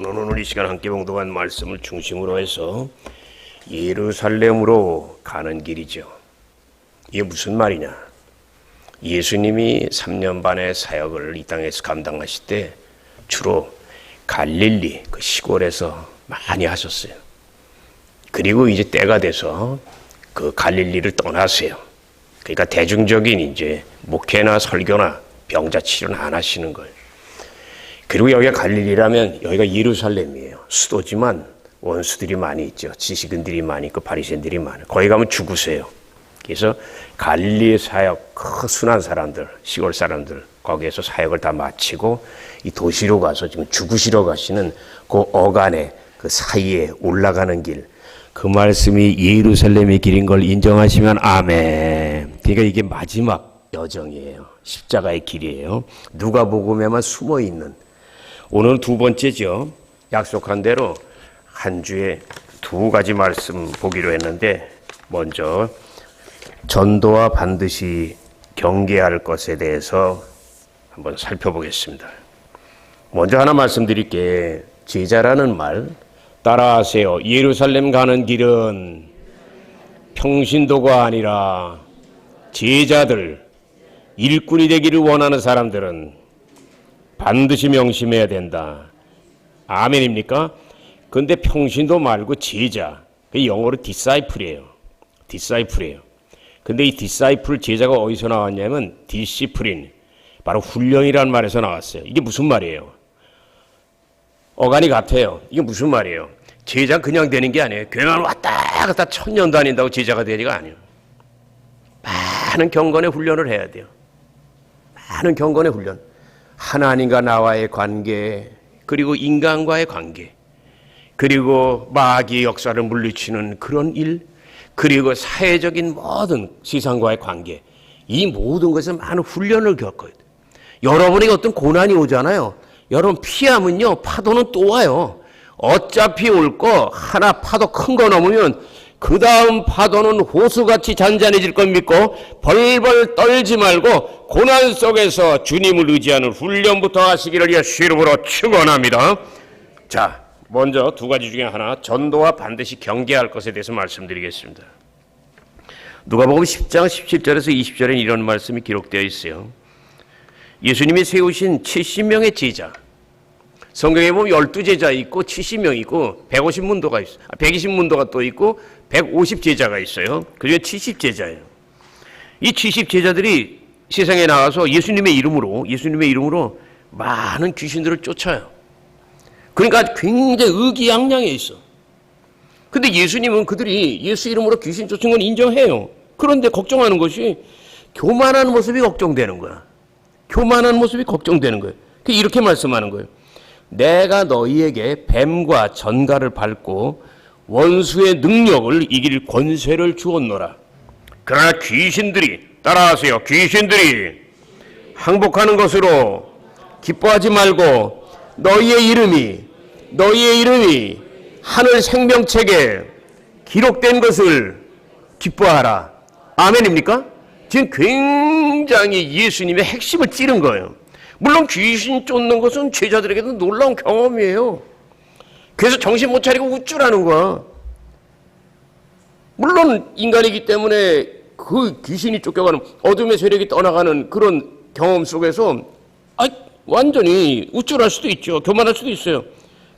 저는 오늘 이 시간 함께 봉독한 말씀을 중심으로 해서 예루살렘으로 가는 길이죠. 이게 무슨 말이냐? 예수님이 3년 반의 사역을 이 땅에서 감당하실 때 주로 갈릴리 그 시골에서 많이 하셨어요. 그리고 이제 때가 돼서 그 갈릴리를 떠나세요. 그러니까 대중적인 이제 목회나 설교나 병자 치료는 안 하시는 거예요. 그리고 여기가 갈릴리라면 여기가 예루살렘이에요. 수도지만 원수들이 많이 있죠. 지식인들이 많이 있고 바리새인들이 많아요. 거기 가면 죽으세요. 그래서 갈릴리 사역, 그 순한 사람들, 시골 사람들 거기에서 사역을 다 마치고 이 도시로 가서 지금 죽으시러 가시는 그 어간의 그 사이에 올라가는 길, 그 말씀이 예루살렘의 길인 걸 인정하시면 아멘. 그러니까 이게 마지막 여정이에요. 십자가의 길이에요. 누가복음에만 숨어 있는. 오늘 두 번째죠. 약속한 대로 한 주에 두 가지 말씀 보기로 했는데, 먼저 전도와 반드시 경계할 것에 대해서 한번 살펴보겠습니다. 먼저 하나 말씀드릴게. 제자라는 말 따라하세요. 예루살렘 가는 길은 평신도가 아니라 제자들, 일꾼이 되기를 원하는 사람들은 반드시 명심해야 된다. 아멘입니까? 그런데 평신도 말고 제자, 영어로 디사이플이에요. 디사이플이에요. 근데 이 디사이플 제자가 어디서 나왔냐면 디시플린, 바로 훈련이라는 말에서 나왔어요. 이게 무슨 말이에요? 어간이 같아요. 이게 무슨 말이에요? 제자 그냥 되는 게 아니에요. 교회만 왔다 갔다 1000년 다닌다고 제자가 되지가 아니에요. 많은 경건의 훈련을 해야 돼요. 많은 경건의 훈련. 하나님과 나와의 관계, 그리고 인간과의 관계, 그리고 마귀의 역사를 물리치는 그런 일, 그리고 사회적인 모든 세상과의 관계, 이 모든 것에 많은 훈련을 겪어야 돼요. 여러분에게 어떤 고난이 오잖아요. 여러분 피하면요, 파도는 또 와요. 어차피 올 거 하나 파도 큰 거 넘으면 그 다음 파도는 호수같이 잔잔해질 걸 믿고 벌벌 떨지 말고 고난 속에서 주님을 의지하는 훈련부터 하시기를 예수 이름으로 축원합니다. 자, 먼저 두 가지 중에 하나, 전도와 반드시 경계할 것에 대해서 말씀드리겠습니다. 누가복음 10장 17절에서 20절에 이런 말씀이 기록되어 있어요. 예수님이 세우신 70명의 제자, 성경에 보면 12제자 있고 70명 있고 150문도가 있어요. 120문도가 또 있고 150제자가 있어요. 그중에 70제자예요. 이 70제자들이 세상에 나가서 예수님의 이름으로 많은 귀신들을 쫓아요. 그러니까 굉장히 의기양양해 있어. 근데 예수님은 그들이 예수 이름으로 귀신 쫓은 건 인정해요. 그런데 걱정하는 것이 교만한 모습이 걱정되는 거야. 교만한 모습이 걱정되는 거예요. 이렇게 말씀하는 거예요. 내가 너희에게 뱀과 전갈을 밟고 원수의 능력을 이길 권세를 주었노라. 그러나 귀신들이, 따라하세요, 귀신들이 항복하는 것으로 기뻐하지 말고 너희의 이름이 하늘 생명책에 기록된 것을 기뻐하라. 아멘입니까? 지금 굉장히 예수님의 핵심을 찌른 거예요. 물론 귀신 쫓는 것은 제자들에게도 놀라운 경험이에요. 그래서 정신 못 차리고 우쭐하는 거야. 물론 인간이기 때문에 그 귀신이 쫓겨가는, 어둠의 세력이 떠나가는 그런 경험 속에서 완전히 우쭐할 수도 있죠. 교만할 수도 있어요.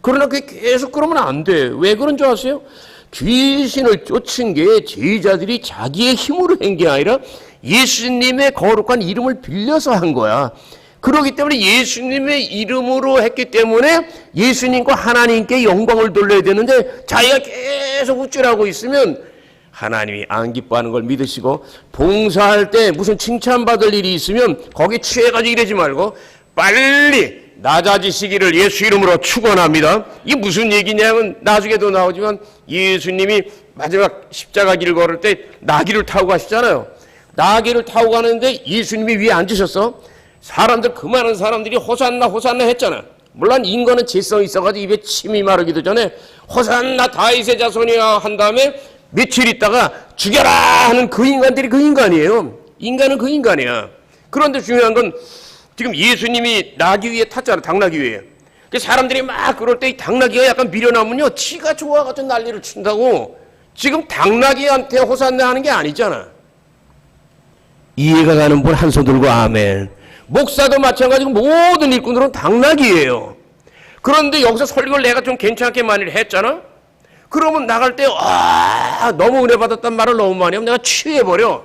그러나 그게 계속 그러면 안 돼. 왜 그런 줄 아세요? 귀신을 쫓은 게 제자들이 자기의 힘으로 한 게 아니라 예수님의 거룩한 이름을 빌려서 한 거야. 그렇기 때문에 예수님의 이름으로 했기 때문에 예수님과 하나님께 영광을 돌려야 되는데, 자기가 계속 우쭐하고 있으면 하나님이 안 기뻐하는 걸 믿으시고, 봉사할 때 무슨 칭찬받을 일이 있으면 거기 취해가지고 이러지 말고 빨리 낮아지시기를 예수 이름으로 축원합니다. 이게 무슨 얘기냐면, 나중에도 나오지만 예수님이 마지막 십자가 길 걸을 때 나귀를 타고 가시잖아요. 나귀를 타고 가는데 예수님이 위에 앉으셨어. 사람들, 그 많은 사람들이 호산나 호산나 했잖아. 물론 인간은 재성이 있어가지고 입에 침이 마르기도 전에 호산나 다윗의 자손이야 한 다음에 며칠 있다가 죽여라 하는 그 인간들이 그 인간이에요. 인간은 그 인간이야. 그런데 중요한 건 지금 예수님이 나귀 위에 탔잖아. 당나귀 위에. 그 사람들이 막 그럴 때 이 당나귀가 약간 미련하면요, 지가 좋아가지고 난리를 친다고. 지금 당나귀한테 호산나 하는 게 아니잖아. 이해가 가는 분 한 손 들고 아멘. 목사도 마찬가지고 모든 일꾼들은 당나귀예요. 그런데 여기서 설교를 내가 좀 괜찮게 만일 했잖아? 그러면 나갈 때 너무 은혜 받았단 말을 너무 많이 하면 내가 취해버려.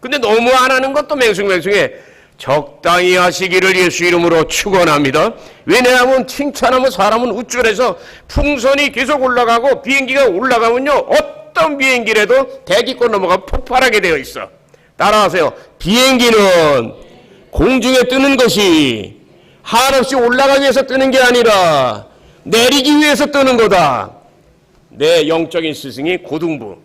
근데 너무 안 하는 것도 맹숭맹숭해. 적당히 하시기를 예수 이름으로 축원합니다. 왜냐하면 칭찬하면 사람은 우쭐해서 풍선이 계속 올라가고 비행기가 올라가면요, 어떤 비행기라도 대기권 넘어가 폭발하게 되어 있어. 따라하세요. 비행기는 공중에 뜨는 것이 한없이 올라가기 위해서 뜨는 게 아니라 내리기 위해서 뜨는 거다. 내 영적인 스승이 고등부,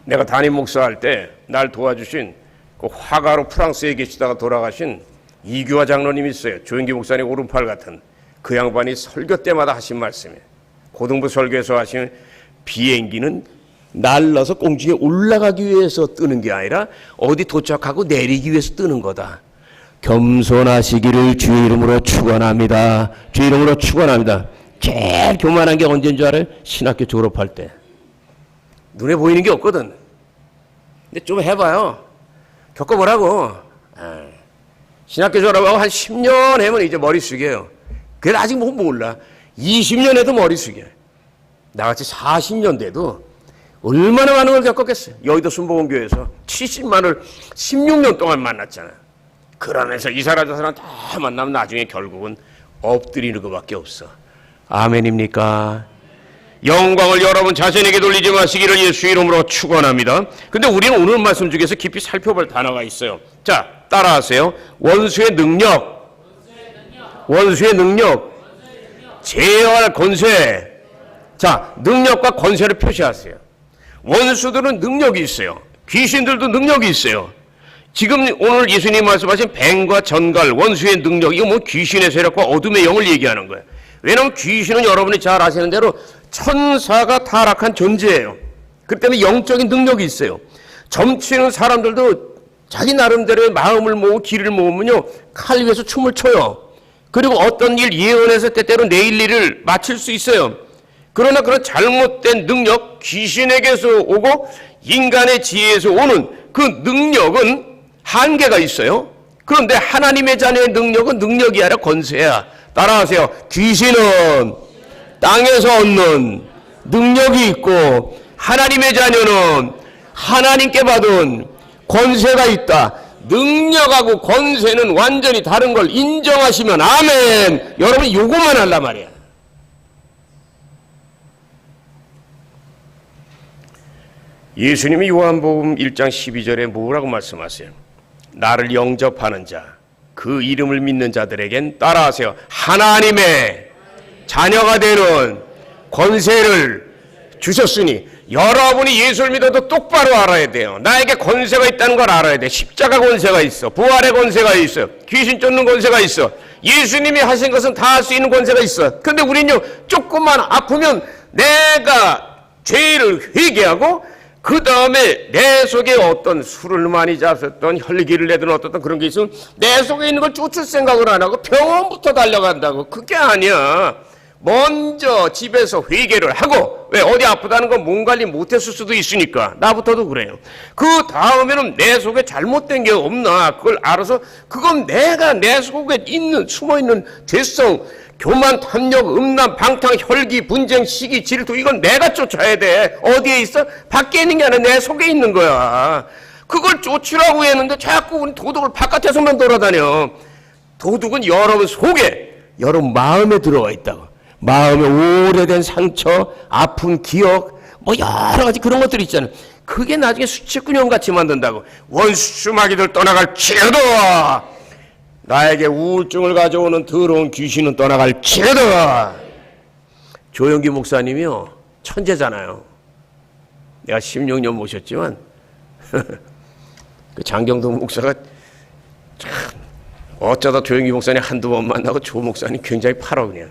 내가 담임 목사할 때 날 도와주신 그 화가로 프랑스에 계시다가 돌아가신 이규화 장로님이 있어요. 조영기 목사님 오른팔 같은 그 양반이 설교 때마다 하신 말씀이에요. 고등부 설교에서 하신 비행기는 날라서 공중에 올라가기 위해서 뜨는 게 아니라 어디 도착하고 내리기 위해서 뜨는 거다. 겸손하시기를 주의 이름으로 축원합니다. 주의 이름으로 축원합니다. 제일 교만한 게 언제인 줄 알아요? 신학교 졸업할 때. 눈에 보이는 게 없거든. 근데 좀 해봐요. 겪어보라고. 신학교 졸업하고 한 10년 하면 이제 머리 숙여요. 그래도 아직 뭐 몰라. 20년 해도 머리 숙여요. 나같이 40년 돼도 얼마나 많은 걸 겪었겠어요. 여의도 순복음교회에서 70만을 16년 동안 만났잖아. 그러면서 이 사람 저 사람 다 만나면 나중에 결국은 엎드리는 것밖에 없어. 아멘입니까? 영광을 여러분 자신에게 돌리지 마시기를 예수 이름으로 축원합니다. 근데 우리는 오늘 말씀 중에서 깊이 살펴볼 단어가 있어요. 자, 따라하세요. 원수의 능력. 원수의 능력. 제어할 권세. 자, 능력과 권세를 표시하세요. 원수들은 능력이 있어요. 귀신들도 능력이 있어요. 지금 오늘 예수님 말씀하신 뱀과 전갈, 원수의 능력, 이거 뭐 귀신의 세력과 어둠의 영을 얘기하는 거예요. 왜냐하면 귀신은 여러분이 잘 아시는 대로 천사가 타락한 존재예요. 그렇기 때문에 영적인 능력이 있어요. 점치는 사람들도 자기 나름대로의 마음을 모으고 길을 모으면요, 칼 위에서 춤을 춰요. 그리고 어떤 일 예언해서 때때로 내일 일을 마칠 수 있어요. 그러나 그런 잘못된 능력, 귀신에게서 오고 인간의 지혜에서 오는 그 능력은 한계가 있어요. 그런데 하나님의 자녀의 능력은 능력이 아니라 권세야. 따라하세요. 귀신은 땅에서 얻는 능력이 있고 하나님의 자녀는 하나님께 받은 권세가 있다. 능력하고 권세는 완전히 다른 걸 인정하시면 아멘. 여러분이 요것만 하란 말이야. 예수님이 요한복음 1장 12절에 뭐라고 말씀하세요? 나를 영접하는 자, 그 이름을 믿는 자들에겐 따라하세요. 하나님의 자녀가 되는 권세를 주셨으니 여러분이 예수를 믿어도 똑바로 알아야 돼요. 나에게 권세가 있다는 걸 알아야 돼. 십자가 권세가 있어. 부활의 권세가 있어. 귀신 쫓는 권세가 있어. 예수님이 하신 것은 다 할 수 있는 권세가 있어. 근데 우리는요, 조금만 아프면 내가 죄를 회개하고 그 다음에 내 속에 어떤 술을 많이 잡았던 혈기를 내던 어떤 그런 게 있으면 내 속에 있는 걸 쫓을 생각을 안 하고 병원부터 달려간다고. 그게 아니야. 먼저 집에서 회개를 하고, 왜 어디 아프다는 건 몸 관리 못했을 수도 있으니까. 나부터도 그래요. 그 다음에는 내 속에 잘못된 게 없나 그걸 알아서, 그건 내가 내 속에 있는 숨어있는 죄성, 교만, 탐욕, 음란, 방탕, 혈기, 분쟁, 시기, 질투, 이건 내가 쫓아야 돼. 어디에 있어? 밖에 있는 게 아니라 내 속에 있는 거야. 그걸 쫓으라고 했는데 자꾸 우리 도둑을 바깥에서만 돌아다녀. 도둑은 여러분 속에, 여러분 마음에 들어가 있다고. 마음에 오래된 상처, 아픈 기억, 뭐 여러 가지 그런 것들이 있잖아요. 그게 나중에 수치꾼형 같이 만든다고. 원수 마귀들 떠나갈지라도 나에게 우울증을 가져오는 더러운 귀신은 떠나갈지라도. 조영기 목사님이요, 천재잖아요. 내가 16년 모셨지만 그 장경동 목사가 참 어쩌다 조영기 목사님 한두 번 만나고 조 목사님 굉장히 팔아 그냥.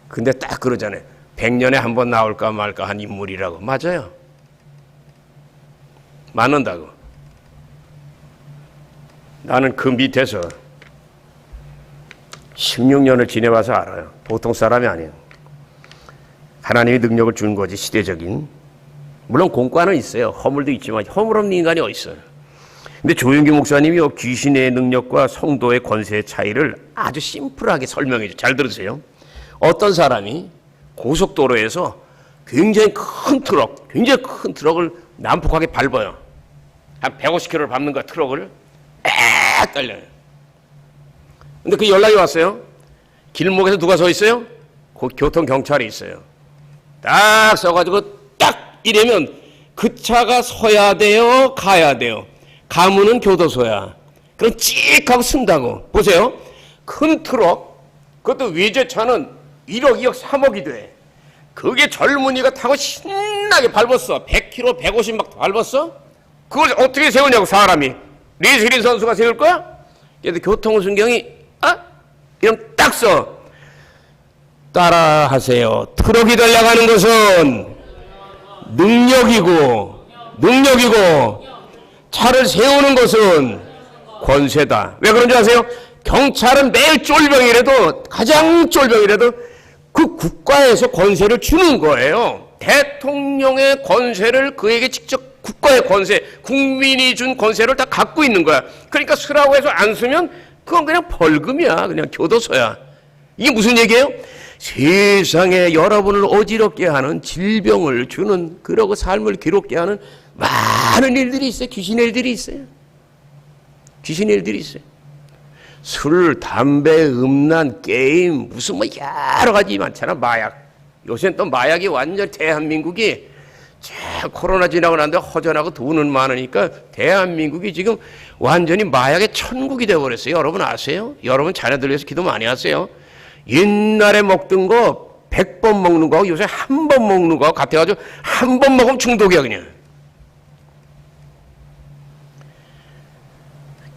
근데 딱 그러잖아요. 100년에 한 번 나올까 말까 한 인물이라고. 맞아요. 맞는다고. 나는 그 밑에서 16년을 지내봐서 알아요. 보통 사람이 아니에요. 하나님이 능력을 준 거지, 시대적인. 물론 공과는 있어요. 허물도 있지만 허물 없는 인간이 어디 있어요. 근데 조윤기 목사님이 귀신의 능력과 성도의 권세의 차이를 아주 심플하게 설명해 줘요. 잘 들으세요. 어떤 사람이 고속도로에서 굉장히 큰 트럭을 난폭하게 밟아요. 한 150km를 밟는 거야, 트럭을. 떨려요. 근데 그 연락이 왔어요. 길목에서 누가 서 있어요? 교통경찰이 있어요. 딱 서가지고 딱 이러면 그 차가 서야 돼요, 가야 돼요? 가면은 교도소야. 그럼 찍 하고 쓴다고. 보세요. 큰 트럭, 그것도 외제차는 1억, 2억, 3억이 돼. 그게 젊은이가 타고 신나게 밟았어. 100km, 150 막 밟았어? 그걸 어떻게 세우냐고, 사람이. 류세린 선수가 세울 거야? 그래서 교통순경이, 이러면 딱 써. 따라하세요. 트럭이 달려가는 것은 능력이고, 차를 세우는 것은 권세다. 왜 그런 줄 아세요? 경찰은 매일 쫄병이라도, 가장 쫄병이라도 그 국가에서 권세를 주는 거예요. 대통령의 권세를 그에게 직접 국가의 권세, 국민이 준 권세를 다 갖고 있는 거야. 그러니까 쓰라고 해서 안 쓰면 그건 그냥 벌금이야. 그냥 교도소야. 이게 무슨 얘기예요? 세상에 여러분을 어지럽게 하는, 질병을 주는, 그러고 삶을 괴롭게 하는 많은 일들이 있어요. 귀신의 일들이 있어요. 귀신의 일들이 있어요. 술, 담배, 음란, 게임, 무슨 뭐 여러 가지 많잖아. 마약. 요새는 또 마약이 완전 대한민국이 코로나 지나고 난데 허전하고 돈은 많으니까 대한민국이 지금 완전히 마약의 천국이 되어버렸어요. 여러분 아세요? 여러분 자녀들 위해서 기도 많이 하세요. 옛날에 먹던 거 100번 먹는 거하고 요새 한 번 먹는 거하고 같아가지고 한 번 먹으면 중독이야 그냥.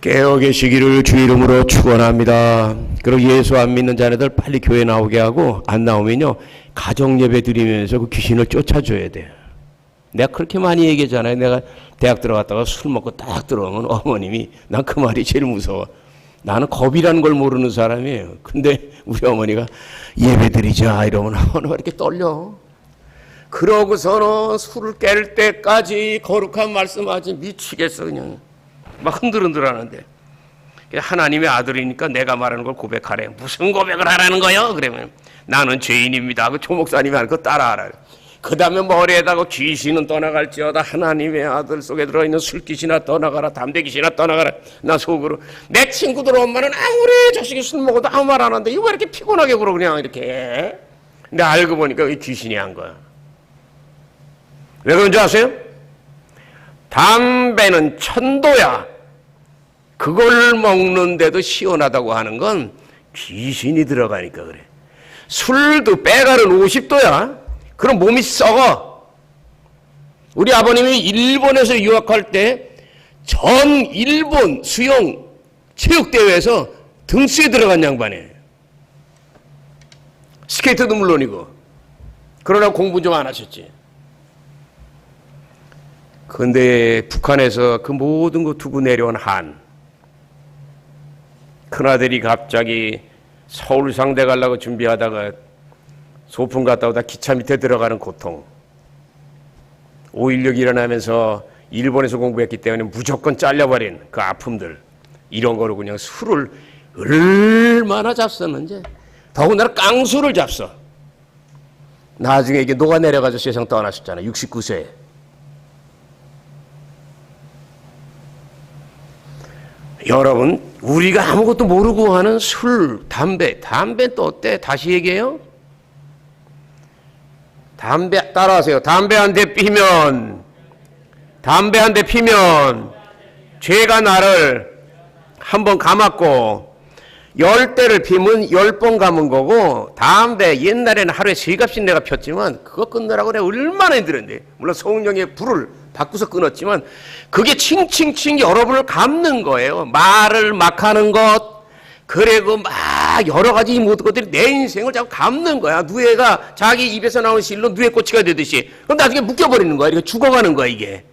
깨어 계시기를 주 이름으로 축원합니다. 그리고 예수 안 믿는 자녀들 빨리 교회 나오게 하고, 안 나오면요 가정 예배 드리면서 그 귀신을 쫓아줘야 돼요. 내가 그렇게 많이 얘기하잖아요. 내가 대학 들어갔다가 술 먹고 딱 들어오면 어머님이, 난 그 말이 제일 무서워. 나는 겁이라는 걸 모르는 사람이에요. 근데 우리 어머니가 예배 드리자 이러면 왜 이렇게 떨려? 그러고서는 술을 깰 때까지 거룩한 말씀하지 미치겠어 그냥. 막 흔들흔들하는데 하나님의 아들이니까 내가 말하는 걸 고백하래. 무슨 고백을 하라는 거요? 그러면 나는 죄인입니다. 그 조목사님이 하는 거 따라하라. 그 다음에 머리에다가 귀신은 떠나갈지어다. 하나님의 아들 속에 들어있는 술귀신아 떠나가라. 담배귀신아 떠나가라. 나 속으로 내 친구들 엄마는 아무리 자식이 술 먹어도 아무 말 안 하는데 이거 왜 이렇게 피곤하게 굴어 그냥 이렇게. 근데 알고 보니까 이 귀신이 한 거야. 왜 그런지 아세요? 담배는 천도야. 그걸 먹는데도 시원하다고 하는 건 귀신이 들어가니까 그래. 술도 빼가는 50도야. 그럼 몸이 썩어. 우리 아버님이 일본에서 유학할 때 전 일본 수영 체육대회에서 등수에 들어간 양반이에요. 스케이트도 물론이고. 그러나 공부 좀 안 하셨지. 그런데 북한에서 그 모든 거 두고 내려온 큰아들이 갑자기 서울 상대 가려고 준비하다가 소풍 갔다 오다 기차 밑에 들어가는 고통. 5.16 일어나면서 일본에서 공부했기 때문에 무조건 잘려버린 그 아픔들. 이런 거로 그냥 술을 얼마나 잡섰는지. 더군다나 깡술을 잡서. 나중에 이게 녹아내려가지고 세상 떠나셨잖아요. 69세에. 여러분, 우리가 아무것도 모르고 하는 술, 담배는 또 어때? 다시 얘기해요. 담배 따라하세요. 담배 한 대 피면 죄가 나를 한 번 감았고 10대를 피면 10번 감은 거고, 담배 옛날에는 하루에 3갑씩 내가 폈지만 그거 끊느라고 내가 얼마나 힘들었는데. 물론 성령의 불을 바꾸서 끊었지만 그게 칭칭칭 여러분을 감는 거예요. 말을 막 하는 것, 그리고 막 여러 가지 모든 것들이 내 인생을 자꾸 감는 거야. 누에가 자기 입에서 나오는 실로 누에 꼬치가 되듯이. 그럼 나중에 묶여버리는 거야. 이렇게 죽어가는 거야 이게.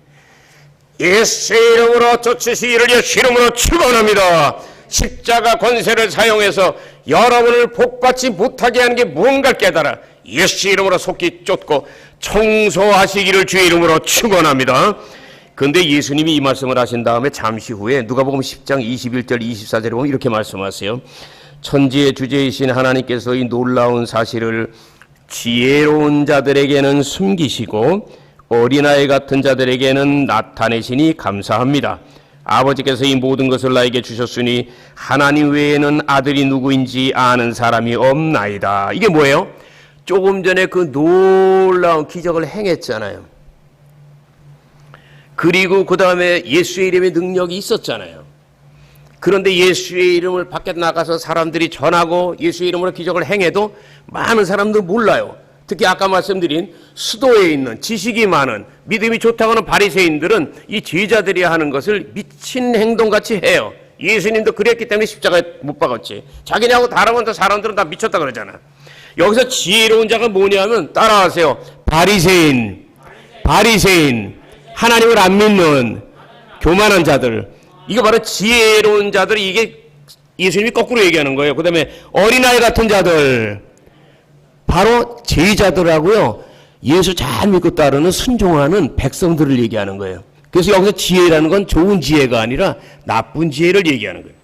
예수 이름으로 쫓으시 이를 예수 이름으로 축원합니다. 십자가 권세를 사용해서 여러분을 복받지 못하게 하는 게 무언가를 깨달아 예수 이름으로 속히 쫓고 청소하시기를 주의 이름으로 축원합니다. 그런데 예수님이 이 말씀을 하신 다음에 잠시 후에 누가복음 10장 21절 24절에 보면 이렇게 말씀하세요. 천지의 주제이신 하나님께서 이 놀라운 사실을 지혜로운 자들에게는 숨기시고 어린아이 같은 자들에게는 나타내시니 감사합니다. 아버지께서 이 모든 것을 나에게 주셨으니 하나님 외에는 아들이 누구인지 아는 사람이 없나이다. 이게 뭐예요? 조금 전에 그 놀라운 기적을 행했잖아요. 그리고 그 다음에 예수의 이름의 능력이 있었잖아요. 그런데 예수의 이름을 밖에 나가서 사람들이 전하고 예수의 이름으로 기적을 행해도 많은 사람들 몰라요. 특히 아까 말씀드린 수도에 있는 지식이 많은 믿음이 좋다고 하는 바리새인들은 이 제자들이 하는 것을 미친 행동같이 해요. 예수님도 그랬기 때문에 십자가에 못 박았지. 자기네하고 다른 사람들은 다 미쳤다 그러잖아. 여기서 지혜로운 자가 뭐냐면 따라하세요. 바리새인, 하나님을 안 믿는 교만한 자들. 이거 바로 지혜로운 자들이 이게 예수님이 거꾸로 얘기하는 거예요. 그 다음에 어린아이 같은 자들. 바로 제자들하고요. 예수 잘 믿고 따르는 순종하는 백성들을 얘기하는 거예요. 그래서 여기서 지혜라는 건 좋은 지혜가 아니라 나쁜 지혜를 얘기하는 거예요.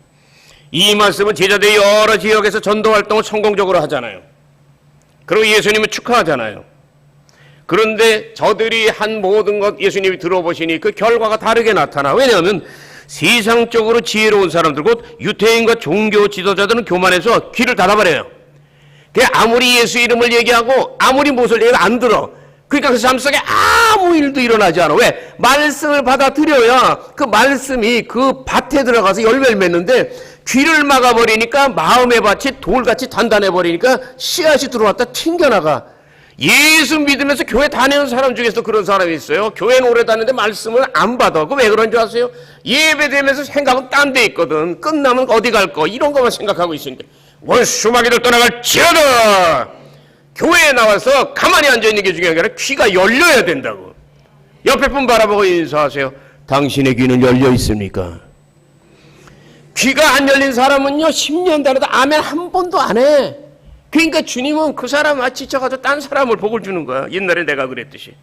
이 말씀은 제자들이 여러 지역에서 전도 활동을 성공적으로 하잖아요. 그리고 예수님을 축하하잖아요. 그런데 저들이 한 모든 것 예수님이 들어보시니 그 결과가 다르게 나타나. 왜냐하면 세상적으로 지혜로운 사람들, 곧 유태인과 종교 지도자들은 교만해서 귀를 닫아버려요. 아무리 예수 이름을 얘기하고 아무리 무엇을 얘기해도 안 들어. 그러니까 그 삶 속에 아무 일도 일어나지 않아. 왜? 말씀을 받아들여야 그 말씀이 그 밭에 들어가서 열매를 맺는데 귀를 막아버리니까 마음의 밭이 돌같이 단단해버리니까 씨앗이 들어왔다 튕겨나가. 예수 믿으면서 교회 다니는 사람 중에서 그런 사람이 있어요. 교회는 오래 다니는데 말씀을 안 받아. 그 왜 그런 줄 아세요? 예배되면서 생각은 딴 데 있거든. 끝나면 어디 갈 거 이런 것만 생각하고 있으니까 원수마귀들 떠나갈지어다. 교회에 나와서 가만히 앉아있는 게 중요한 게 아니라 귀가 열려야 된다고. 옆에 분 바라보고 인사하세요. 당신의 귀는 열려 있습니까? 귀가 안 열린 사람은요 10년 다녀도 아멘 한 번도 안 해. 그러니까 주님은 그 사람 지쳐가지고 딴 사람을 복을 주는 거야. 옛날에 내가 그랬듯이.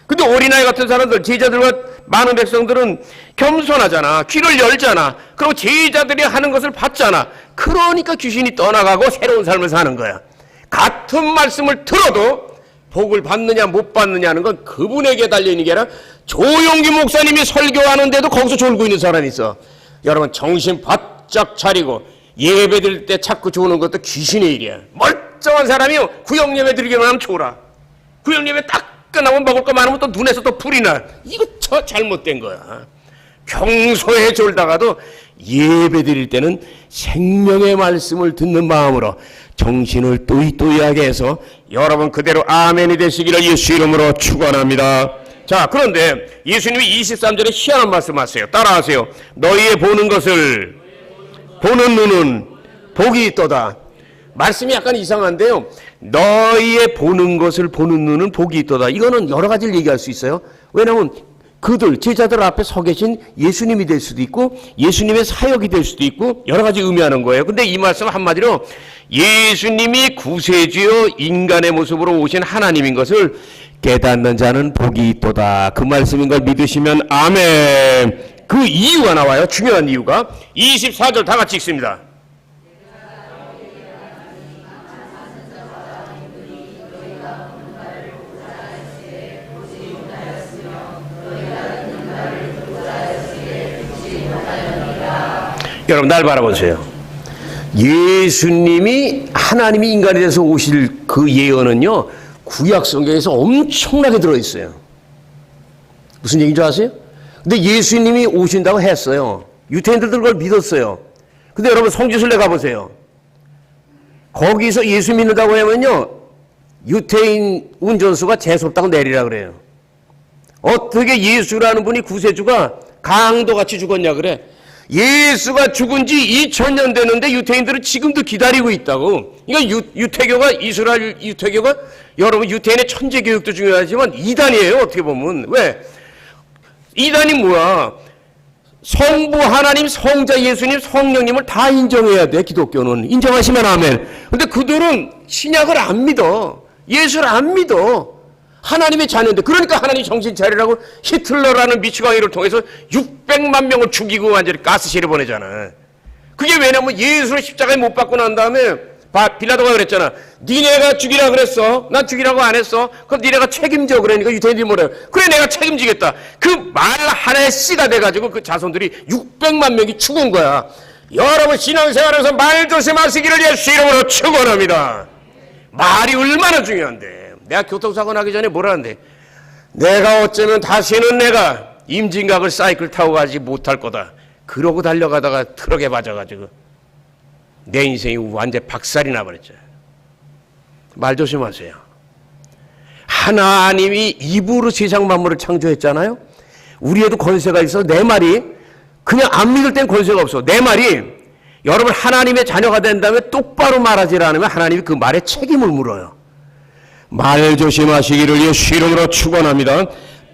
근데 어린아이 같은 사람들, 제자들과 많은 백성들은 겸손하잖아. 귀를 열잖아. 그리고 제자들이 하는 것을 받잖아. 그러니까 귀신이 떠나가고 새로운 삶을 사는 거야. 같은 말씀을 들어도 복을 받느냐 못 받느냐는 건 그분에게 달려있는 게 아니라 조용기 목사님이 설교하는데도 거기서 졸고 있는 사람이 있어. 여러분 정신 바짝 차리고 예배 드릴 때 자꾸 조는 것도 귀신의 일이야. 멀쩡한 사람이 구역예배 드리기만 하면 졸아. 구역예배 딱 끝나면 먹을 거 많으면 또 눈에서 또 불이 나. 이거 저 잘못된 거야. 평소에 졸다가도 예배 드릴 때는 생명의 말씀을 듣는 마음으로 정신을 또이또이하게 해서 여러분 그대로 아멘이 되시기를 예수 이름으로 축원합니다. 자, 그런데 예수님이 23절에 희한한 말씀하세요. 따라하세요. 너희의 보는 것을 보는 눈은 복이 있도다. 말씀이 약간 이상한데요. 너희의 보는 것을 보는 눈은 복이 있도다. 이거는 여러 가지를 얘기할 수 있어요. 왜냐하면 그들 제자들 앞에 서 계신 예수님이 될 수도 있고 예수님의 사역이 될 수도 있고 여러 가지 의미하는 거예요. 근데 이 말씀은 한마디로 예수님이 구세주요 인간의 모습으로 오신 하나님인 것을 깨닫는 자는 복이 있도다. 그 말씀인 걸 믿으시면 아멘. 그 이유가 나와요. 중요한 이유가 24절 다 같이 읽습니다. 여러분 날 바라보세요. 예수님이 하나님이 인간이 돼서 오실 그 예언은요 구약 성경에서 엄청나게 들어있어요. 무슨 얘기인지 아세요? 근데 예수님이 오신다고 했어요. 유태인들도 그걸 믿었어요. 근데 여러분 성지순례 가보세요. 거기서 예수 믿는다고 하면요 유태인 운전수가 재수없다고 내리라 그래요. 어떻게 예수라는 분이 구세주가 강도같이 죽었냐 그래. 예수가 죽은 지 2000년 됐는데 유태인들은 지금도 기다리고 있다고. 그러니까 유태교가 이스라엘 유태교가 여러분 유태인의 천재 교육도 중요하지만 이단이에요. 어떻게 보면. 왜? 이단이 뭐야? 성부 하나님, 성자 예수님, 성령님을 다 인정해야 돼. 기독교는 인정하시면 아멘. 근데 그들은 신약을 안 믿어. 예수를 안 믿어. 하나님의 자녀인데. 그러니까 하나님 정신 차리라고 히틀러라는 미치광이를 통해서 600만 명을 죽이고 완전히 가스실에 보내잖아. 그게 왜냐면 예수를 십자가에 못 박고 난 다음에 빌라도가 그랬잖아. 니네가 죽이라 그랬어. 난 죽이라고 안 했어. 그럼 니네가 책임져. 그러니까 유대인들이 뭐래요? 그래 내가 책임지겠다. 그 말 하나에 씨가 돼가지고 그 자손들이 600만 명이 죽은 거야. 여러분 신앙생활에서 말 조심하시기를 예수 이름으로 축원합니다. 말이 얼마나 중요한데. 내가 교통사고 나기 전에 뭐라는데, 내가 어쩌면 다시는 내가 임진각을 사이클 타고 가지 못할 거다. 그러고 달려가다가 트럭에 맞아가지고 내 인생이 완전 박살이 나버렸죠. 말 조심하세요. 하나님이 입으로 세상 만물을 창조했잖아요. 우리에도 권세가 있어. 내 말이 그냥 안 믿을 땐 권세가 없어. 내 말이 여러분 하나님의 자녀가 된 다음에 똑바로 말하지 않으면 하나님이 그 말에 책임을 물어요. 말 조심하시기를 예수 이름으로 축원합니다.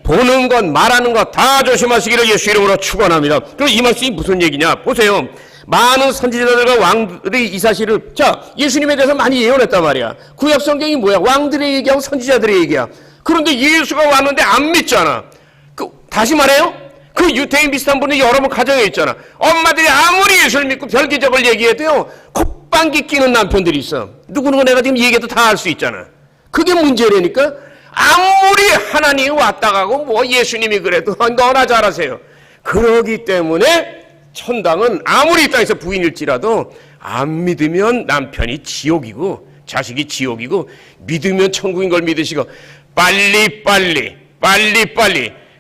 보는 것 말하는 것 다 조심하시기를 예수 이름으로 축원합니다. 그럼 이 말씀이 무슨 얘기냐? 보세요. 많은 선지자들과 왕들이 이 사실을, 자, 예수님에 대해서 많이 예언했단 말이야. 구약 성경이 뭐야? 왕들의 얘기하고 선지자들의 얘기야. 그런데 예수가 왔는데 안 믿잖아. 다시 말해요. 그 유태인 비슷한 분이 여러 번 가정에 있잖아. 엄마들이 아무리 예수를 믿고 별기적을 얘기해도요, 콧방귀 끼는 남편들이 있어. 누구는 내가 지금 얘기해도 다 알 수 있잖아. 그게 문제라니까. 아무리 하나님이 왔다 가고 뭐 예수님이 그래도 너나 잘하세요. 그러기 때문에 천당은 아무리 이 땅에서 부인일지라도 안 믿으면 남편이 지옥이고 자식이 지옥이고, 믿으면 천국인 걸 믿으시고 빨리빨리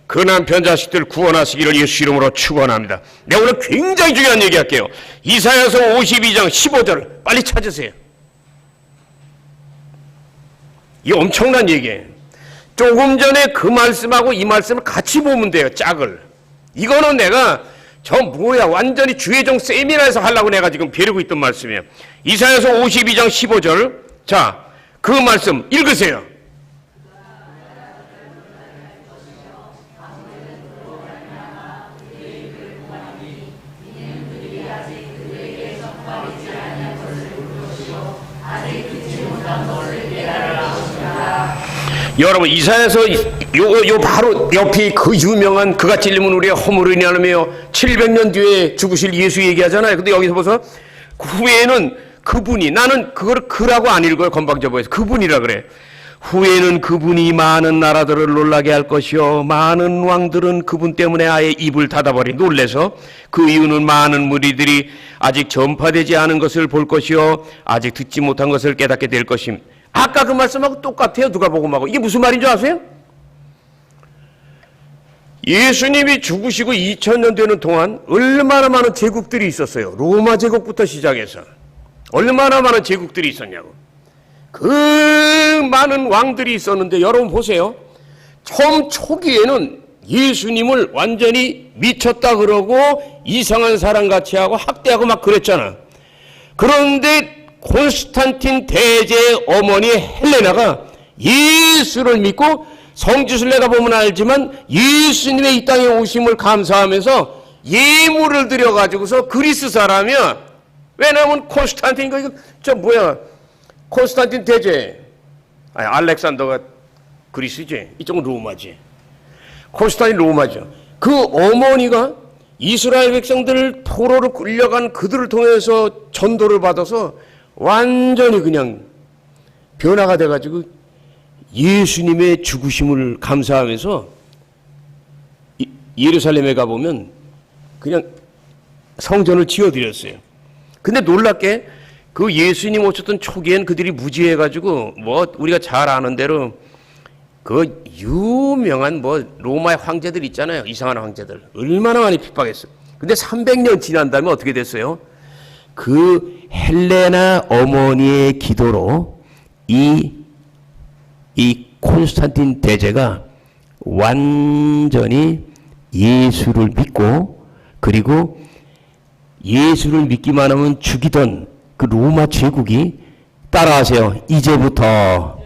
그 남편 자식들 구원하시기를 예수 이름으로 축원합니다. 내가 오늘 굉장히 중요한 얘기 할게요. 이사야서 52장 15절 빨리 찾으세요. 이 엄청난 얘기예요. 조금 전에 그 말씀하고 이 말씀을 같이 보면 돼요. 짝을. 이거는 내가 완전히 주의종 세미나에서 하려고 내가 지금 벼르고 있던 말씀이에요. 이사야서 52장 15절. 자, 그 말씀 읽으세요. 여러분 이사야서 요 바로 옆이 그 유명한 그가 찔림은 우리의 허물을 인하며 700년 뒤에 죽으실 예수 얘기하잖아요. 근데 여기서 보서 후에는 그분이, 나는 그걸 그라고 안 읽어요. 건방져보여서 그분이라 그래. 후에는 그분이 많은 나라들을 놀라게 할 것이요 많은 왕들은 그분 때문에 아예 입을 닫아버리 놀래서 그 이유는 많은 무리들이 아직 전파되지 않은 것을 볼 것이요 아직 듣지 못한 것을 깨닫게 될 것임. 아까 그 말씀하고 똑같아요. 누가복음하고. 이게 무슨 말인 줄 아세요? 예수님이 죽으시고 2000년 되는 동안 얼마나 많은 제국들이 있었어요. 로마 제국부터 시작해서 얼마나 많은 제국들이 있었냐고. 그 많은 왕들이 있었는데 여러분 보세요. 처음 초기에는 예수님을 완전히 미쳤다 그러고 이상한 사람같이 하고 학대하고 막 그랬잖아. 그런데 콘스탄틴 대제의 어머니 헬레나가 예수를 믿고, 성지순례가 보면 알지만 예수님의 이 땅에 오심을 감사하면서 예물을 드려가지고서 그리스 사람이야. 왜냐하면 콘스탄틴, 콘스탄틴 대제, 알렉산더가 그리스지, 이쪽은 로마지. 콘스탄틴 로마죠. 그 어머니가 이스라엘 백성들을 포로로 끌려간 그들을 통해서 전도를 받아서 완전히 그냥 변화가 돼가지고 예수님의 죽으심을 감사하면서 예루살렘에 가보면 그냥 성전을 지어드렸어요. 근데 놀랍게 그 예수님 오셨던 초기엔 그들이 무지해가지고 우리가 잘 아는 대로 그 유명한 로마의 황제들 있잖아요. 이상한 황제들. 얼마나 많이 핍박했어요. 근데 300년 지난 다음에 어떻게 됐어요? 그 헬레나 어머니의 기도로 이 콘스탄틴 대제가 완전히 예수를 믿고, 그리고 예수를 믿기만 하면 죽이던 그 로마 제국이, 따라하세요, 이제부터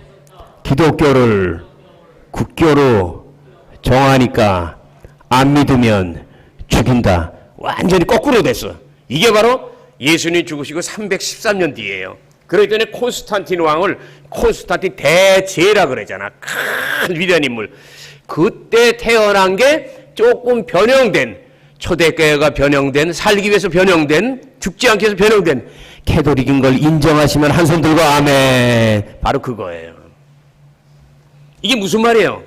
기독교를 국교로 정하니까 안 믿으면 죽인다. 완전히 거꾸로 됐어. 이게 바로 예수님이 죽으시고 313년 뒤에요. 그러기 때문에 콘스탄틴 왕을 콘스탄틴 대제라 그러잖아. 큰 위대한 인물. 그때 태어난 게 조금 변형된, 초대교회가 변형된, 살기 위해서 변형된, 죽지 않기 위해서 변형된 캐톨릭인 걸 인정하시면 한 손 들고 아멘. 바로 그거예요. 이게 무슨 말이에요?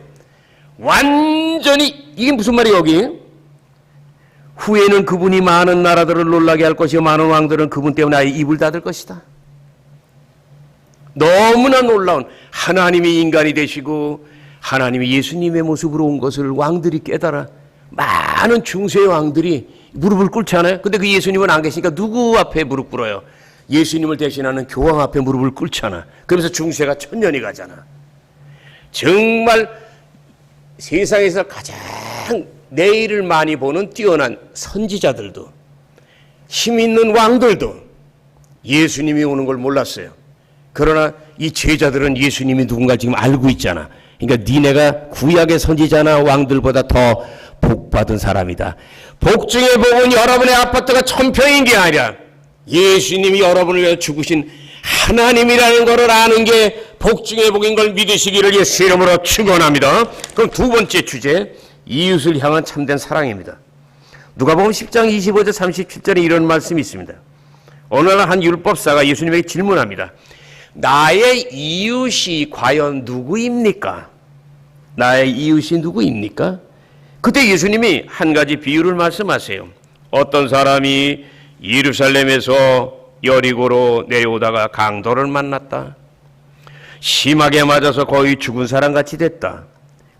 완전히 이게 무슨 말이에요? 여기 후에는 그분이 많은 나라들을 놀라게 할 것이요 많은 왕들은 그분 때문에 아예 입을 닫을 것이다. 너무나 놀라운 하나님이 인간이 되시고 하나님이 예수님의 모습으로 온 것을 왕들이 깨달아 많은 중세의 왕들이 무릎을 꿇지 않아요? 근데 그 예수님은 안 계시니까 누구 앞에 무릎 꿇어요? 예수님을 대신하는 교황 앞에 무릎을 꿇잖아. 그러면서 중세가 1000년이 가잖아. 정말 세상에서 가장 내일을 많이 보는 뛰어난 선지자들도 힘 있는 왕들도 예수님이 오는 걸 몰랐어요. 그러나 이 제자들은 예수님이 누군가 지금 알고 있잖아. 그러니까 니네가 구약의 선지자나 왕들보다 더 복받은 사람이다. 복 중에 복은 여러분의 아파트가 1000평인 게 아니라 예수님이 여러분을 위해 죽으신 하나님이라는 것을 아는 게 복 중에 복인 걸 믿으시기를 예수 이름으로 축원합니다. 그럼 두 번째 주제, 이웃을 향한 참된 사랑입니다. 누가복음 10장 25절 37절에 이런 말씀이 있습니다. 어느 날 한 율법사가 예수님에게 질문합니다. 나의 이웃이 과연 누구입니까? 나의 이웃이 누구입니까? 그때 예수님이 한 가지 비유를 말씀하세요. 어떤 사람이 예루살렘에서 여리고로 내려오다가 강도를 만났다. 심하게 맞아서 거의 죽은 사람같이 됐다.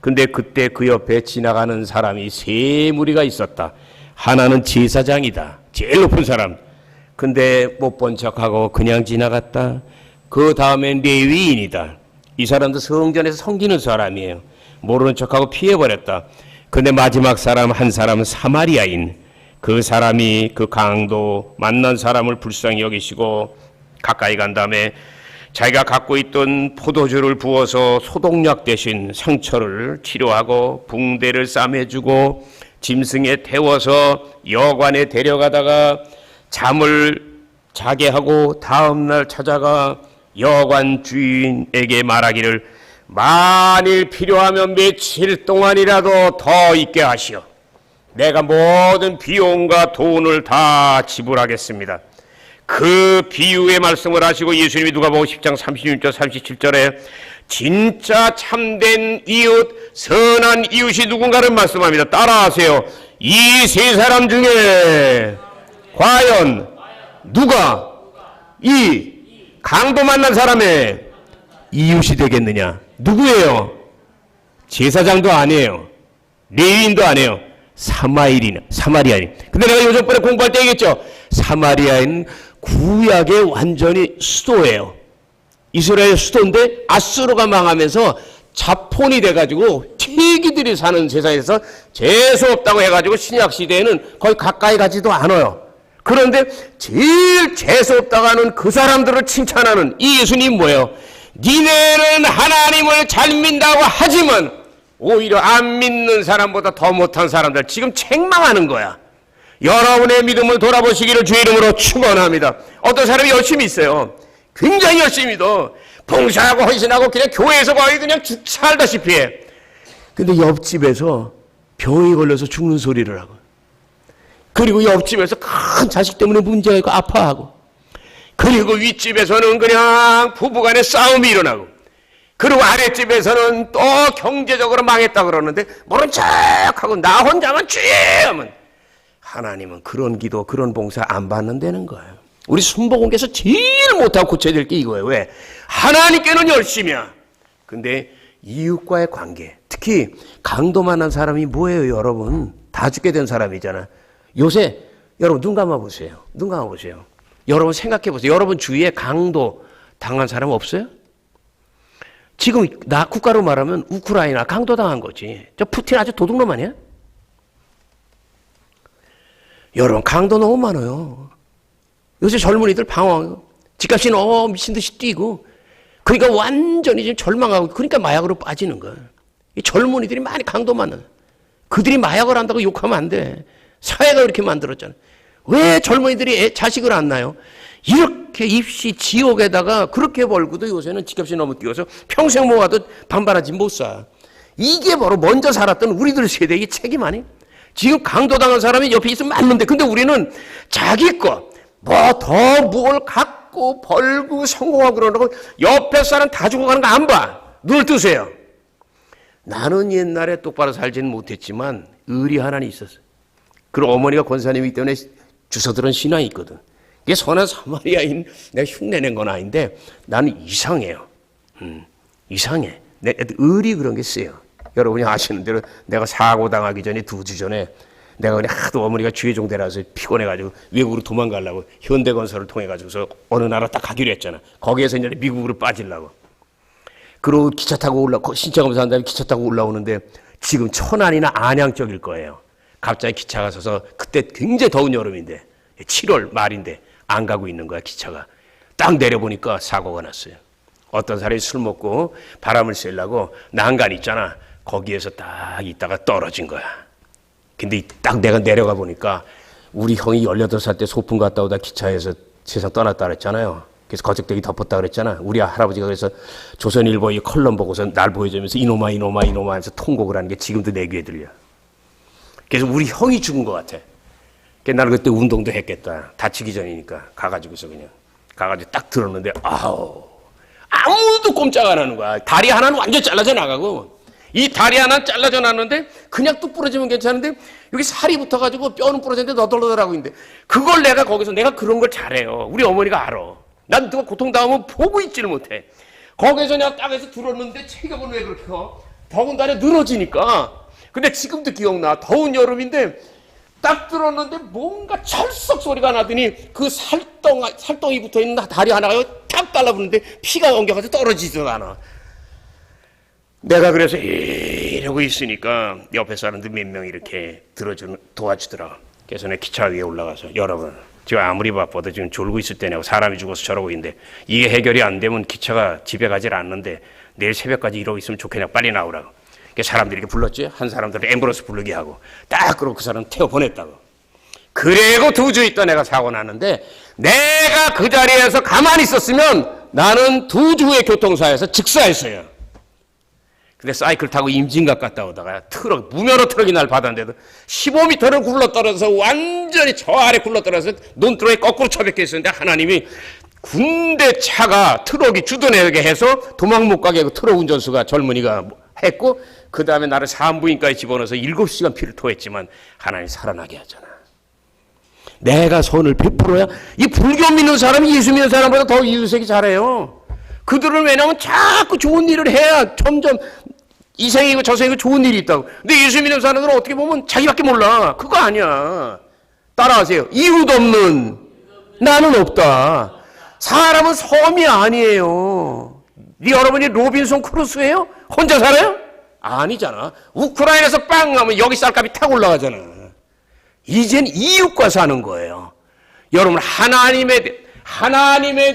근데 그때 그 옆에 지나가는 사람이 세 무리가 있었다. 하나는 제사장이다. 제일 높은 사람. 근데 못 본 척하고 그냥 지나갔다. 그 다음엔 레위인이다. 이 사람도 성전에서 섬기는 사람이에요. 모르는 척하고 피해버렸다. 근데 마지막 사람 한 사람은 사마리아인. 그 사람이 그 강도 만난 사람을 불쌍히 여기시고 가까이 간 다음에 자기가 갖고 있던 포도주를 부어서 소독약 대신 상처를 치료하고 붕대를 싸매주고 짐승에 태워서 여관에 데려가다가 잠을 자게 하고 다음날 찾아가 여관 주인에게 말하기를 만일 필요하면 며칠 동안이라도 더 있게 하시오. 내가 모든 비용과 돈을 다 지불하겠습니다. 그 비유의 말씀을 하시고 예수님이 누가복음 10장 36절 37절에 진짜 참된 이웃, 선한 이웃이 누군가를 말씀합니다. 따라하세요. 이 세 사람 중에 과연 누가 이 강도 만난 사람의 이웃이 되겠느냐? 누구예요? 제사장도 아니에요. 레위인도 아니에요. 사마리아인. 근데 내가 요즘번에 공부할 때 얘기했죠. 사마리아인 구약의 완전히 수도예요. 이스라엘 수도인데 아수르가 망하면서 자폰이 돼가지고 티기들이 사는 세상에서 재수 없다고 해가지고 신약 시대에는 거의 가까이 가지도 않아요. 그런데 제일 재수 없다고 하는 그 사람들을 칭찬하는 이 예수님 뭐예요? 니네는 하나님을 잘 믿는다고 하지만 오히려 안 믿는 사람보다 더 못한 사람들 지금 책망하는 거야. 여러분의 믿음을 돌아보시기를 주의 이름으로 축원합니다. 어떤 사람이 열심히 있어요. 굉장히 열심히 믿어. 봉사하고 헌신하고 그냥 교회에서 거의 그냥 살다시피 해. 근데 옆집에서 병이 걸려서 죽는 소리를 하고, 그리고 옆집에서 큰 자식 때문에 문제가 있고 아파하고, 그리고 윗집에서는 그냥 부부간에 싸움이 일어나고, 그리고 아랫집에서는 또 경제적으로 망했다 그러는데 모른 척하고 나 혼자만 쥐하면 하나님은 그런 기도 그런 봉사 안 받는다는 거예요. 우리 순복음께서 제일 못하고 고쳐야 될 게 이거예요. 왜? 하나님께는 열심이야. 근데 이웃과의 관계, 특히 강도 만난 사람이 뭐예요? 여러분 다 죽게 된 사람이잖아. 요새 여러분 눈 감아보세요. 눈 감아보세요. 여러분 생각해보세요. 여러분 주위에 강도 당한 사람 없어요? 지금 나 국가로 말하면 우크라이나 강도 당한 거지. 저 푸틴 아주 도둑놈 아니야? 여러분 강도 너무 많아요. 요새 젊은이들 방황해요. 집값이 너무 미친 듯이 뛰고, 그러니까 완전히 지금 절망하고, 그러니까 마약으로 빠지는 거예요. 이 젊은이들이 많이 강도 만나. 그들이 마약을 한다고 욕하면 안 돼. 사회가 이렇게 만들었잖아요. 왜 젊은이들이 자식을 안 낳아요? 이렇게 입시 지옥에다가 그렇게 벌고도 요새는 집값이 너무 뛰어서 평생 모아도 반반하지 못 사. 이게 바로 먼저 살았던 우리들 세대의 책임 아니에요? 지금 강도당한 사람이 옆에 있으면 맞는데, 근데 우리는 자기 거, 뭘 갖고 벌고 성공하고 그러고 옆에 사람 다 죽어가는 거 안 봐. 눈을 뜨세요. 나는 옛날에 똑바로 살지는 못했지만 의리 하나는 있었어요. 그리고 어머니가 권사님이기 때문에 주워들은 신앙이 있거든. 이게 선한 사마리아인 내가 흉내낸 건 아닌데 나는 이상해요. 이상해. 내 의리 그런 게 세요. 여러분이 아시는 대로 내가 사고 당하기 전에 2주 전에 내가 그냥 하도 어머니가 주의종대라서 피곤해가지고 외국으로 도망가려고 현대건설을 통해가지고서 어느 나라 딱 가기로 했잖아. 거기에서 이제 미국으로 빠지려고. 그리고 기차 타고 신청검사 한 다음에 기차 타고 올라오는데 지금 천안이나 안양 쪽일 거예요. 갑자기 기차가 서서 그때 굉장히 더운 여름인데 7월 말인데 안 가고 있는 거야 기차가. 딱 내려보니까 사고가 났어요. 어떤 사람이 술 먹고 바람을 쐬려고 난간 있잖아. 거기에서 딱 있다가 떨어진 거야. 근데 딱 내가 내려가 보니까 우리 형이 18살 때 소풍 갔다 오다 기차에서 세상 떠났다 그랬잖아요. 그래서 거적대기 덮었다 그랬잖아. 우리 할아버지가 그래서 조선일보의 컬럼 보고서 날 보여주면서 이놈아 하면서 통곡을 하는 게 지금도 내 귀에 들려. 그래서 우리 형이 죽은 것 같아. 그래서 나는 그때 운동도 했겠다. 다치기 전이니까 가가지고서 그냥 가가지고 딱 들었는데 아무도 꼼짝 안 하는 거야. 다리 하나는 완전 잘라져 나가고 이 다리 하나는 잘라져 나는데 그냥 뚝 부러지면 괜찮은데 여기 살이 붙어가지고 뼈는 부러졌는데 너덜너덜하고 있는데 그걸 내가 그런 걸 잘해요. 우리 어머니가 알아. 난 누가 고통당하면 보고 있지를 못해. 거기서 내가 딱 해서 들었는데 체격은 왜 그렇게 커? 더군다나 늘어지니까. 근데 지금도 기억나. 더운 여름인데 딱 들었는데 뭔가 철썩 소리가 나더니 그 살덩이 붙어있는 다리 하나가 탁 달라붙는데 피가 엉겨가지고 떨어지지도 않아. 내가 그래서 이러고 있으니까 옆에 사람들 몇 명 이렇게 도와주더라. 그래서 내가 기차 위에 올라가서 여러분 지금 아무리 바빠도 지금 졸고 있을 때냐고 사람이 죽어서 저러고 있는데 이게 해결이 안 되면 기차가 집에 가질 않는데 내일 새벽까지 이러고 있으면 좋겠냐 빨리 나오라고. 사람들이 이렇게 불렀지. 한 사람들을 앰뷸런스 부르게 하고 딱 그러고 그 사람 태워 보냈다고. 그리고 2주 있다 내가 사고 났는데 내가 그 자리에서 가만히 있었으면 나는 2주 후에 교통사에서 즉사했어요. 근데 사이클 타고 임진각 갔다 오다가 무면허 트럭이 날 받았는데도 15m를 굴러떨어져서 완전히 저 아래 굴러떨어져서 논두렁에 거꾸로 처박혀 있었는데 하나님이 군대 차가 트럭이 주둔하게 해서 도망 못 가게 트럭 운전수가 젊은이가 했고 그 다음에 나를 산부인과에 집어넣어서 7시간 피를 토했지만 하나님 살아나게 하잖아. 내가 선을 베풀어야 이 불교 믿는 사람이 예수 믿는 사람보다 더 이웃에게 잘해요. 그들은 왜냐하면 자꾸 좋은 일을 해야 점점 이 생이고 저 생이고 좋은 일이 있다고. 근데 예수 믿는 사람들은 어떻게 보면 자기밖에 몰라. 그거 아니야. 따라하세요. 이웃 없는 나는 없다. 사람은 섬이 아니에요. 여러분이 로빈son 크루소예요? 혼자 살아요? 아니잖아. 우크라이나에서 빵 하면 여기 쌀값이 탁 올라가잖아. 이젠 이웃과 사는 거예요. 여러분 하나님에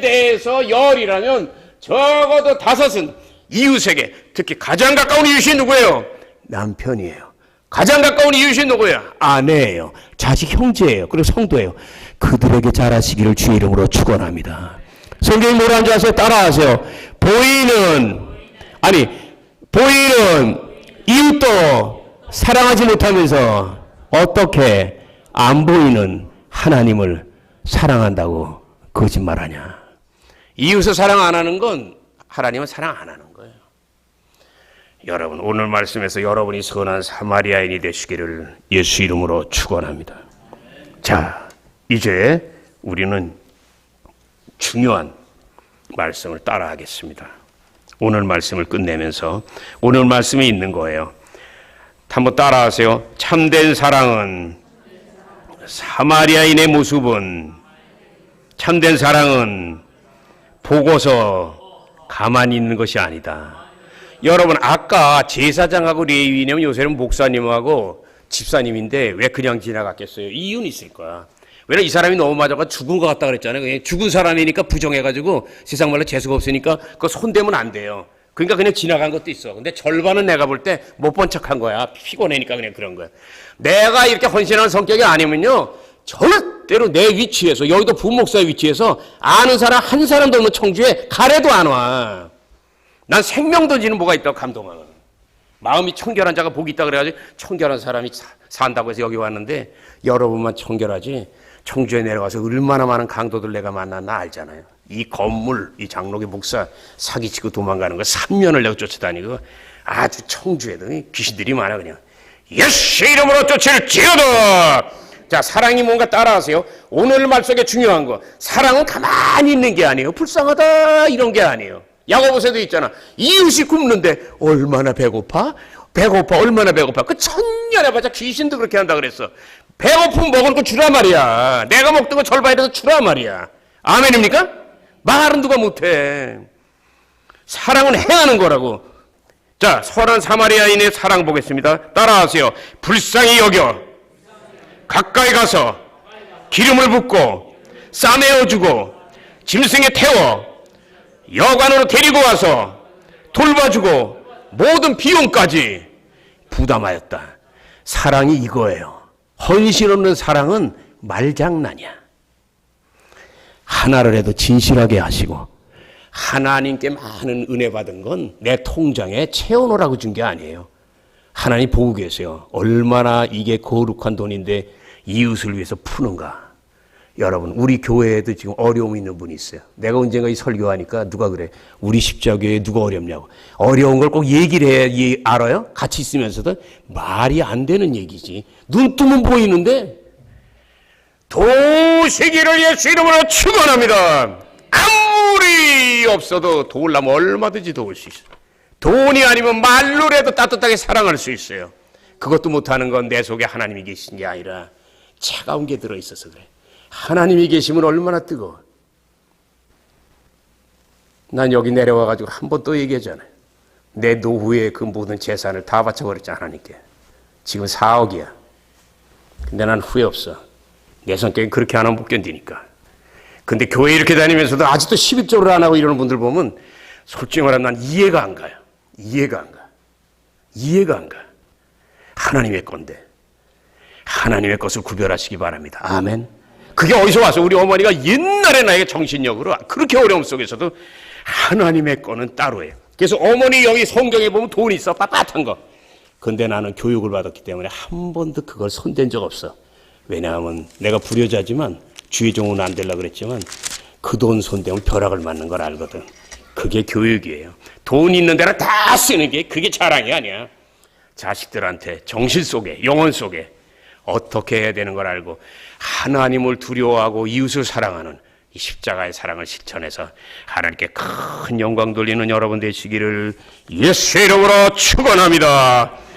대해서 열이라면 적어도 5은 이웃에게, 특히 가장 가까운 이웃이 누구예요? 남편이에요. 가장 가까운 이웃이 누구예요? 아내예요. 자식 형제예요. 그리고 성도예요. 그들에게 잘하시기를 주의 이름으로 축원합니다. 성경이 뭐라는 줄 아세요? 따라하세요. 보이는 이웃도 사랑하지 못하면서 어떻게 안 보이는 하나님을 사랑한다고 거짓말하냐. 이웃을 사랑 안 하는 건 하나님은 사랑 안 하는 거예요. 여러분 오늘 말씀에서 여러분이 선한 사마리아인이 되시기를 예수 이름으로 축원합니다. 자, 이제 우리는 중요한 말씀을 따라하겠습니다. 오늘 말씀을 끝내면서 오늘 말씀에 있는 거예요. 한번 따라하세요. 참된 사랑은 사마리아인의 모습은 참된 사랑은 보고서 가만히 있는 것이 아니다. 여러분 아까 제사장하고 레위인이면 요새는 목사님하고 집사님인데 왜 그냥 지나갔겠어요? 이유는 있을 거야. 왜냐면 이 사람이 너무 맞아가 죽은 것 같다 그랬잖아요. 죽은 사람이니까 부정해가지고 세상 말로 재수가 없으니까 그거 손대면 안 돼요. 그러니까 그냥 지나간 것도 있어. 근데 절반은 내가 볼 때 못 본 척한 거야. 피곤하니까 그냥 그런 거야. 내가 이렇게 헌신하는 성격이 아니면요, 절대로 내 위치에서, 여의도 부목사의 위치에서 아는 사람 한 사람도 없는 청주에 가래도 안 와. 난 생명 던지는 뭐가 있다고 감동하는. 마음이 청결한 자가 복이 있다 그래가지고 청결한 사람이 산다고 해서 여기 왔는데, 여러분만 청결하지 청주에 내려가서 얼마나 많은 강도들 내가 만났나 알잖아요. 이 건물, 이 장로교 목사 사기치고 도망가는 거 3년을 내가 쫓아다니고, 아주 청주에도 귀신들이 많아. 그냥 예수의 이름으로 쫓을지어다. 자, 사랑이 뭔가 따라하세요. 오늘 말 속에 중요한 거, 사랑은 가만히 있는 게 아니에요. 불쌍하다 이런 게 아니에요. 야고보서도 있잖아. 이웃이 굶는데 얼마나 배고파? 얼마나 배고파? 그 천년해봤자 귀신도 그렇게 한다 그랬어. 배고프면 먹을 거 주라 말이야. 내가 먹던 거 절반이라도 주라 말이야. 아멘입니까? 말은 누가 못해. 사랑은 행하는 거라고. 자, 선한 사마리아인의 사랑 보겠습니다. 따라하세요. 불쌍히 여겨 가까이 가서 기름을 붓고 싸매어주고 짐승에 태워 여관으로 데리고 와서 돌봐주고 모든 비용까지 부담하였다. 사랑이 이거예요. 헌신 없는 사랑은 말장난이야. 하나를 해도 진실하게 하시고, 하나님께 많은 은혜 받은 건 내 통장에 채워놓으라고 준 게 아니에요. 하나님 보고 계세요. 얼마나 이게 거룩한 돈인데 이웃을 위해서 푸는가. 여러분, 우리 교회에도 지금 어려움이 있는 분이 있어요. 내가 언젠가 이 설교하니까 누가 그래, 우리 십자교회에 누가 어렵냐고. 어려운 걸 꼭 얘기를 해야 알아요? 같이 있으면서도 말이 안 되는 얘기지. 눈 뜨면 보이는데. 도시기를 예수 이름으로 축원합니다. 아무리 없어도 도우려면 얼마든지 도울 수 있어요. 돈이 아니면 말로라도 따뜻하게 사랑할 수 있어요. 그것도 못하는 건 내 속에 하나님이 계신 게 아니라 차가운 게 들어있어서 그래. 하나님이 계시면 얼마나 뜨거워. 난 여기 내려와가지고 한 번 또 얘기하잖아요. 내 노후에 그 모든 재산을 다 바쳐버렸잖아, 하나님께. 지금 4억이야. 근데 난 후회 없어. 내 성격이 그렇게 안 하면 못 견디니까. 근데 교회 이렇게 다니면서도 아직도 11조를 안 하고 이러는 분들 보면 솔직히 말하면 난 이해가 안 가요. 이해가 안 가. 하나님의 건데. 하나님의 것을 구별하시기 바랍니다. 아멘. 그게 어디서 와서 우리 어머니가 옛날에 나에게 정신력으로 그렇게 어려움 속에서도 하나님의 거는 따로예요. 그래서 어머니 여기 성경에 보면 돈이 있어. 빳빳한 거. 근데 나는 교육을 받았기 때문에 한 번도 그걸 손댄 적 없어. 왜냐하면 내가 불효자지만 주의 종은 안 되려고 그랬지만 그 돈 손대면 벼락을 맞는 걸 알거든. 그게 교육이에요. 돈 있는 데는 다 쓰는 게 그게 자랑이 아니야. 자식들한테 정신 속에, 영혼 속에 어떻게 해야 되는 걸 알고 하나님을 두려워하고 이웃을 사랑하는 이 십자가의 사랑을 실천해서 하나님께 큰 영광 돌리는 여러분 되시기를 예수의 이름으로 축원합니다.